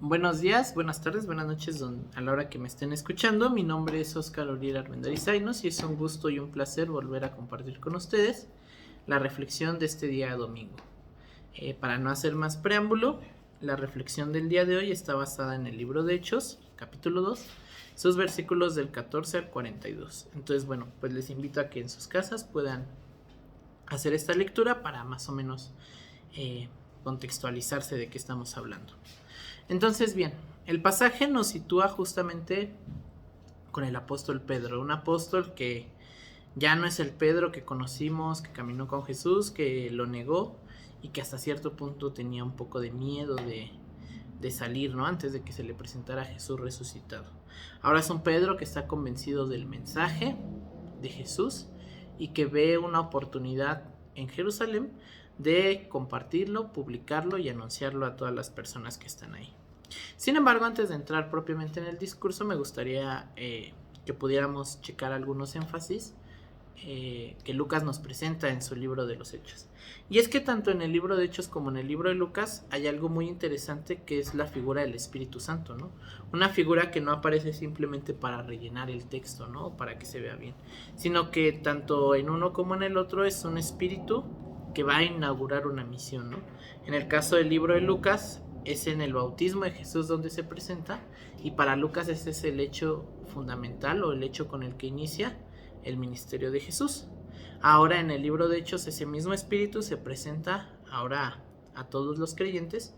Buenos días, buenas tardes, buenas noches a la hora que me estén escuchando. Mi nombre es Óscar Uriel Armendariz y es un gusto y un placer volver a compartir con ustedes la reflexión de este día domingo. Para no hacer más preámbulo, la reflexión del día de hoy está basada en el libro de Hechos, capítulo 2, sus versículos del 14 al 42. Entonces, bueno, pues les invito a que en sus casas puedan hacer esta lectura para más o menos contextualizarse de qué estamos hablando. Entonces, bien, el pasaje nos sitúa justamente con el apóstol Pedro, un apóstol que ya no es el Pedro que conocimos, que caminó con Jesús, que lo negó y que hasta cierto punto tenía un poco de miedo de salir, ¿no? Antes de que se le presentara a Jesús resucitado. Ahora es un Pedro que está convencido del mensaje de Jesús y que ve una oportunidad en Jerusalén de compartirlo, publicarlo y anunciarlo a todas las personas que están ahí. Sin embargo, antes de entrar propiamente en el discurso, me gustaría que pudiéramos checar algunos énfasis que Lucas nos presenta en su libro de los Hechos. Y es que tanto en el libro de Hechos como en el libro de Lucas hay algo muy interesante que es la figura del Espíritu Santo, ¿no? Una figura que no aparece simplemente para rellenar el texto, ¿no? O para que se vea bien, sino que tanto en uno como en el otro es un espíritu que va a inaugurar una misión, ¿no? En el caso del libro de Lucas es en el bautismo de Jesús donde se presenta, y para Lucas ese es el hecho fundamental o el hecho con el que inicia el ministerio de Jesús. Ahora en el libro de Hechos ese mismo espíritu se presenta ahora a todos los creyentes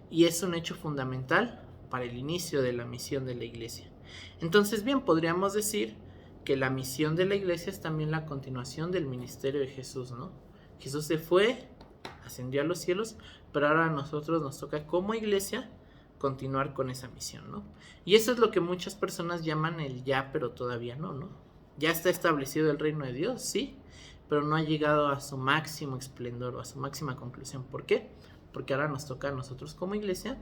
y es un hecho fundamental para el inicio de la misión de la iglesia. Entonces, bien, podríamos decir que la misión de la iglesia es también la continuación del ministerio de Jesús, ¿no? Jesús se fue, ascendió a los cielos, pero ahora a nosotros nos toca como iglesia continuar con esa misión, ¿no? Y eso es lo que muchas personas llaman el ya, pero todavía no, ¿no? Ya está establecido el reino de Dios, sí, pero no ha llegado a su máximo esplendor o a su máxima conclusión. ¿Por qué? Porque ahora nos toca a nosotros como iglesia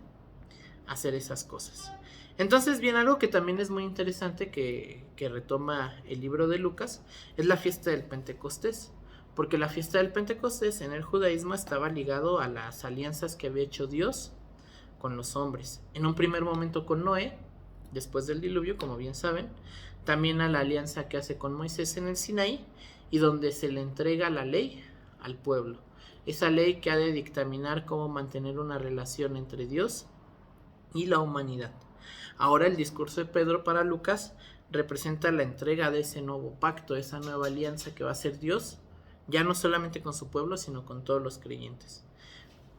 hacer esas cosas. Entonces, bien, algo que también es muy interesante que retoma el libro de Lucas es la fiesta del Pentecostés, porque la fiesta del Pentecostés en el judaísmo estaba ligado a las alianzas que había hecho Dios con los hombres. En un primer momento con Noé, después del diluvio, como bien saben, también a la alianza que hace con Moisés en el Sinaí, y donde se le entrega la ley al pueblo. Esa ley que ha de dictaminar cómo mantener una relación entre Dios y la humanidad. Ahora el discurso de Pedro para Lucas representa la entrega de ese nuevo pacto, esa nueva alianza que va a ser Dios, ya no solamente con su pueblo, sino con todos los creyentes.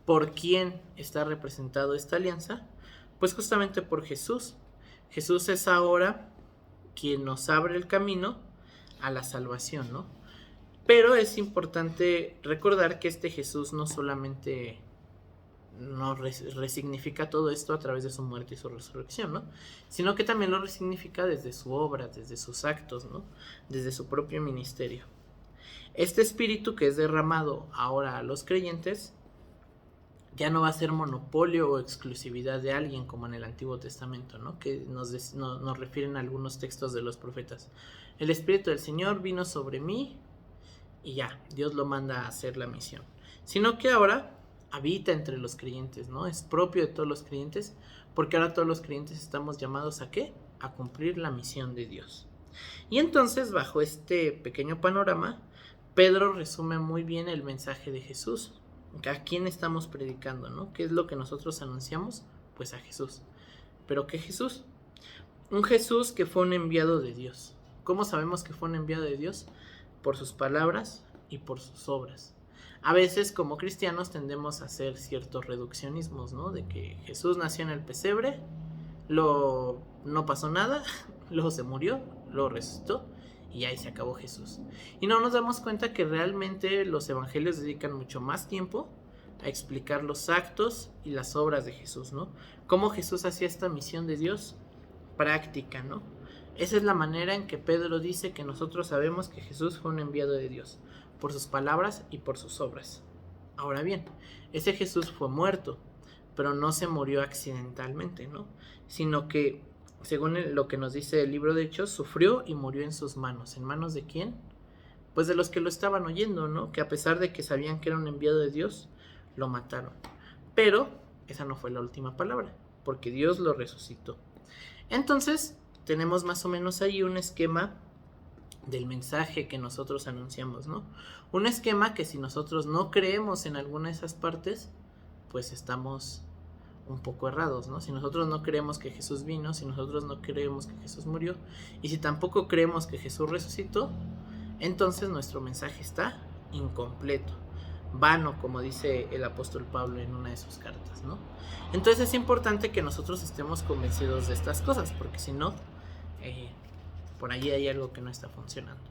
¿Por quién está representado esta alianza? Pues justamente por Jesús. Jesús es ahora quien nos abre el camino a la salvación, ¿no? Pero es importante recordar que este Jesús no solamente nos resignifica todo esto a través de su muerte y su resurrección, ¿no? Sino que también lo resignifica desde su obra, desde sus actos, ¿no? Desde su propio ministerio. Este espíritu que es derramado ahora a los creyentes ya no va a ser monopolio o exclusividad de alguien como en el Antiguo Testamento, ¿no? Que nos refieren a algunos textos de los profetas. El Espíritu del Señor vino sobre mí y ya, Dios lo manda a hacer la misión. Sino que ahora habita entre los creyentes, ¿no? Es propio de todos los creyentes, porque ahora todos los creyentes estamos llamados ¿a qué? A cumplir la misión de Dios. Y entonces, bajo este pequeño panorama, Pedro resume muy bien el mensaje de Jesús. ¿A quién estamos predicando, no? ¿Qué es lo que nosotros anunciamos? Pues a Jesús. ¿Pero qué Jesús? Un Jesús que fue un enviado de Dios. ¿Cómo sabemos que fue un enviado de Dios? Por sus palabras y por sus obras. A veces como cristianos tendemos a hacer ciertos reduccionismos, ¿no? De que Jesús nació en el pesebre, no pasó nada, luego se murió, luego resucitó y ahí se acabó Jesús. Y no nos damos cuenta que realmente los evangelios dedican mucho más tiempo a explicar los actos y las obras de Jesús, ¿no? Cómo Jesús hacía esta misión de Dios práctica, ¿no? Esa es la manera en que Pedro dice que nosotros sabemos que Jesús fue un enviado de Dios, por sus palabras y por sus obras. Ahora bien, ese Jesús fue muerto, pero no se murió accidentalmente, ¿no? Sino que, según lo que nos dice el libro de Hechos, sufrió y murió en sus manos. ¿En manos de quién? Pues de los que lo estaban oyendo, ¿no? Que a pesar de que sabían que era un enviado de Dios, lo mataron. Pero esa no fue la última palabra. porque Dios lo resucitó. Entonces, tenemos más o menos ahí un esquema del mensaje que nosotros anunciamos, ¿no? Un esquema que si nosotros no creemos en alguna de esas partes, pues estamos un poco errados, ¿no? Si nosotros no creemos que Jesús vino, si nosotros no creemos que Jesús murió, y si tampoco creemos que Jesús resucitó, entonces nuestro mensaje está incompleto, vano, como dice el apóstol Pablo en una de sus cartas, ¿no? Entonces es importante que nosotros estemos convencidos de estas cosas, porque si no, por ahí hay algo que no está funcionando.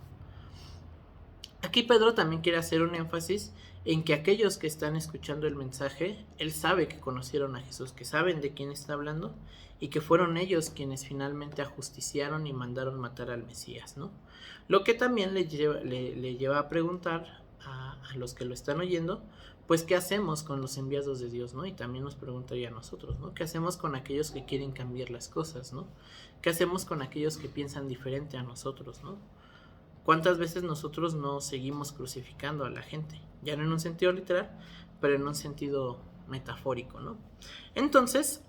Aquí Pedro también quiere hacer un énfasis en que aquellos que están escuchando el mensaje, él sabe que conocieron a Jesús, que saben de quién está hablando y que fueron ellos quienes finalmente ajusticiaron y mandaron matar al Mesías, ¿no? Lo que también le lleva a preguntar a los que lo están oyendo, pues qué hacemos con los enviados de Dios, ¿no? Y también nos preguntaría a nosotros, ¿no? ¿Qué hacemos con aquellos que quieren cambiar las cosas, ¿no? ¿Qué hacemos con aquellos que piensan diferente a nosotros, ¿no? ¿Cuántas veces nosotros no seguimos crucificando a la gente? Ya no en un sentido literal, pero en un sentido metafórico, ¿no? Entonces,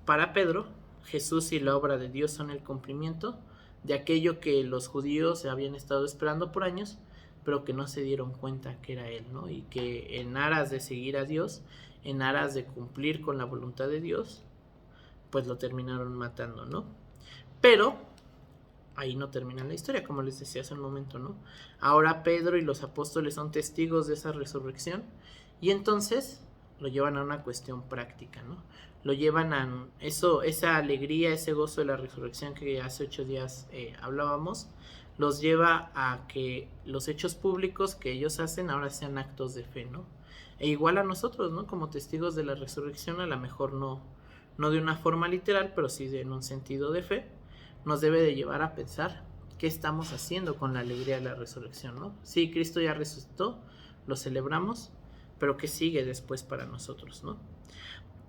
para Pedro, Jesús y la obra de Dios son el cumplimiento de aquello que los judíos habían estado esperando por años, pero que no se dieron cuenta que era Él, ¿no? Y que en aras de seguir a Dios, en aras de cumplir con la voluntad de Dios, pues lo terminaron matando, ¿no? Pero ahí no termina la historia, como les decía hace un momento, ¿no? Ahora Pedro y los apóstoles son testigos de esa resurrección y entonces lo llevan a una cuestión práctica, ¿no? Lo llevan a eso, esa alegría, ese gozo de la resurrección que hace 8 días hablábamos, los lleva a que los hechos públicos que ellos hacen ahora sean actos de fe, ¿no? E igual a nosotros, ¿no? Como testigos de la resurrección, a lo mejor no de una forma literal, pero sí en un sentido de fe, nos debe de llevar a pensar qué estamos haciendo con la alegría de la resurrección, ¿no? Sí, Cristo ya resucitó, lo celebramos, pero ¿qué sigue después para nosotros, ¿no?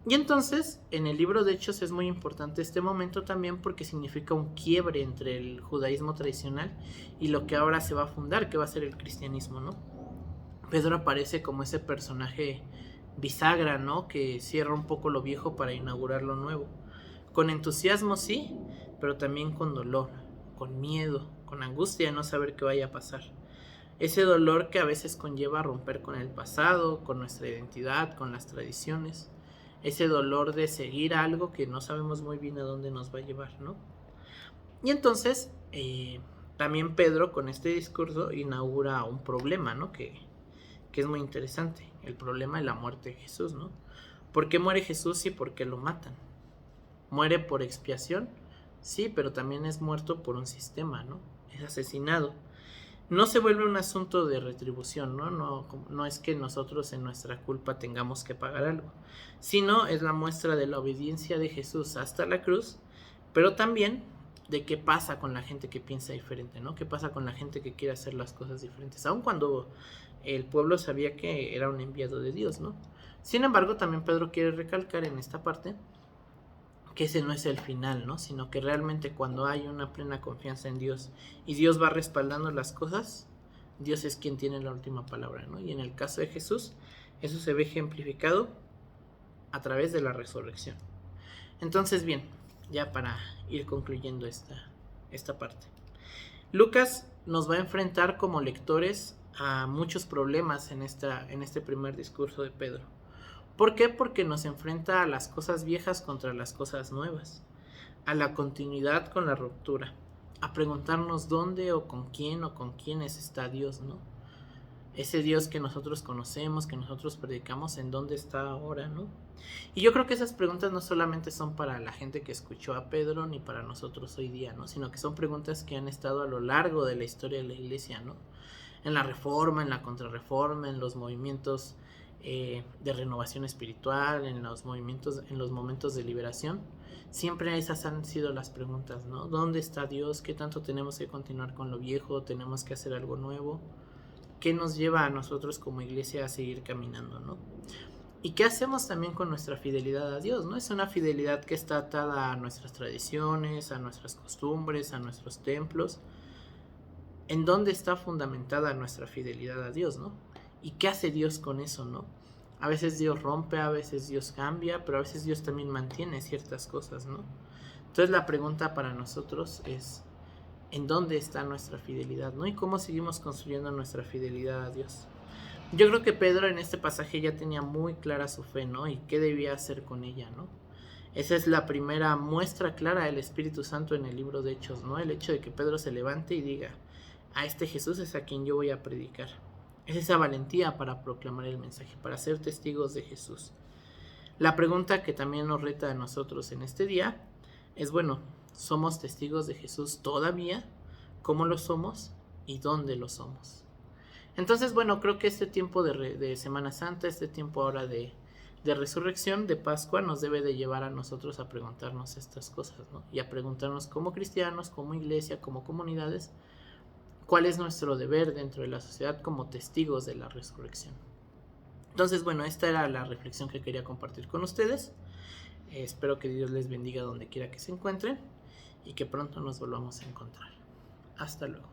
Y entonces, en el libro de Hechos es muy importante este momento también porque significa un quiebre entre el judaísmo tradicional y lo que ahora se va a fundar, que va a ser el cristianismo, ¿no? Pedro aparece como ese personaje bisagra, ¿no? Que cierra un poco lo viejo para inaugurar lo nuevo. Con entusiasmo, sí, pero también con dolor, con miedo, con angustia de no saber qué vaya a pasar. Ese dolor que a veces conlleva romper con el pasado, con nuestra identidad, con las tradiciones. Ese dolor de seguir algo que no sabemos muy bien a dónde nos va a llevar, ¿no? Y entonces, también Pedro con este discurso inaugura un problema, ¿no? Que es muy interesante, el problema de la muerte de Jesús, ¿no? ¿Por qué muere Jesús y por qué lo matan? ¿Muere por expiación? Sí, pero también es muerto por un sistema, ¿no? Es asesinado. No se vuelve un asunto de retribución, ¿no? No es que nosotros en nuestra culpa tengamos que pagar algo, sino es la muestra de la obediencia de Jesús hasta la cruz, pero también de qué pasa con la gente que piensa diferente, ¿no? ¿Qué pasa con la gente que quiere hacer las cosas diferentes? Aun cuando el pueblo sabía que era un enviado de Dios, ¿no? Sin embargo, también Pedro quiere recalcar en esta parte que ese no es el final, ¿no? Sino que realmente cuando hay una plena confianza en Dios y Dios va respaldando las cosas, Dios es quien tiene la última palabra, ¿no? Y en el caso de Jesús, eso se ve ejemplificado a través de la resurrección. Entonces, bien, ya para ir concluyendo esta parte. Lucas nos va a enfrentar como lectores a muchos problemas en este primer discurso de Pedro. ¿Por qué? Porque nos enfrenta a las cosas viejas contra las cosas nuevas, a la continuidad con la ruptura, a preguntarnos dónde o con quiénes está Dios, ¿no? Ese Dios que nosotros conocemos, que nosotros predicamos, ¿en dónde está ahora, no? Y yo creo que esas preguntas no solamente son para la gente que escuchó a Pedro ni para nosotros hoy día, ¿no? Sino que son preguntas que han estado a lo largo de la historia de la iglesia, ¿no? En la Reforma, en la Contrarreforma, en los movimientos de renovación espiritual, en los momentos de liberación, siempre esas han sido las preguntas, ¿no? ¿Dónde está Dios? ¿Qué tanto tenemos que continuar con lo viejo? ¿Tenemos que hacer algo nuevo? ¿Qué nos lleva a nosotros como iglesia a seguir caminando, ¿no? ¿Y qué hacemos también con nuestra fidelidad a Dios, ¿no? Es una fidelidad que está atada a nuestras tradiciones, a nuestras costumbres, a nuestros templos. ¿En dónde está fundamentada nuestra fidelidad a Dios, no? ¿Y qué hace Dios con eso, no? A veces Dios rompe, a veces Dios cambia, pero a veces Dios también mantiene ciertas cosas, ¿no? Entonces la pregunta para nosotros es, ¿en dónde está nuestra fidelidad, ¿no? Y cómo seguimos construyendo nuestra fidelidad a Dios. Yo creo que Pedro en este pasaje ya tenía muy clara su fe, ¿no? Y qué debía hacer con ella, ¿no? Esa es la primera muestra clara del Espíritu Santo en el libro de Hechos, ¿no? El hecho de que Pedro se levante y diga, a este Jesús es a quien yo voy a predicar. Es esa valentía para proclamar el mensaje, para ser testigos de Jesús. La pregunta que también nos reta a nosotros en este día es, bueno, ¿somos testigos de Jesús todavía? ¿Cómo lo somos? ¿Y dónde lo somos? Entonces, bueno, creo que este tiempo de Semana Santa, este tiempo ahora de resurrección, de Pascua, nos debe de llevar a nosotros a preguntarnos estas cosas, ¿no? Y a preguntarnos como cristianos, como iglesia, como comunidades, cuál es nuestro deber dentro de la sociedad como testigos de la resurrección. Entonces, bueno, esta era la reflexión que quería compartir con ustedes. Espero que Dios les bendiga donde quiera que se encuentren y que pronto nos volvamos a encontrar. Hasta luego.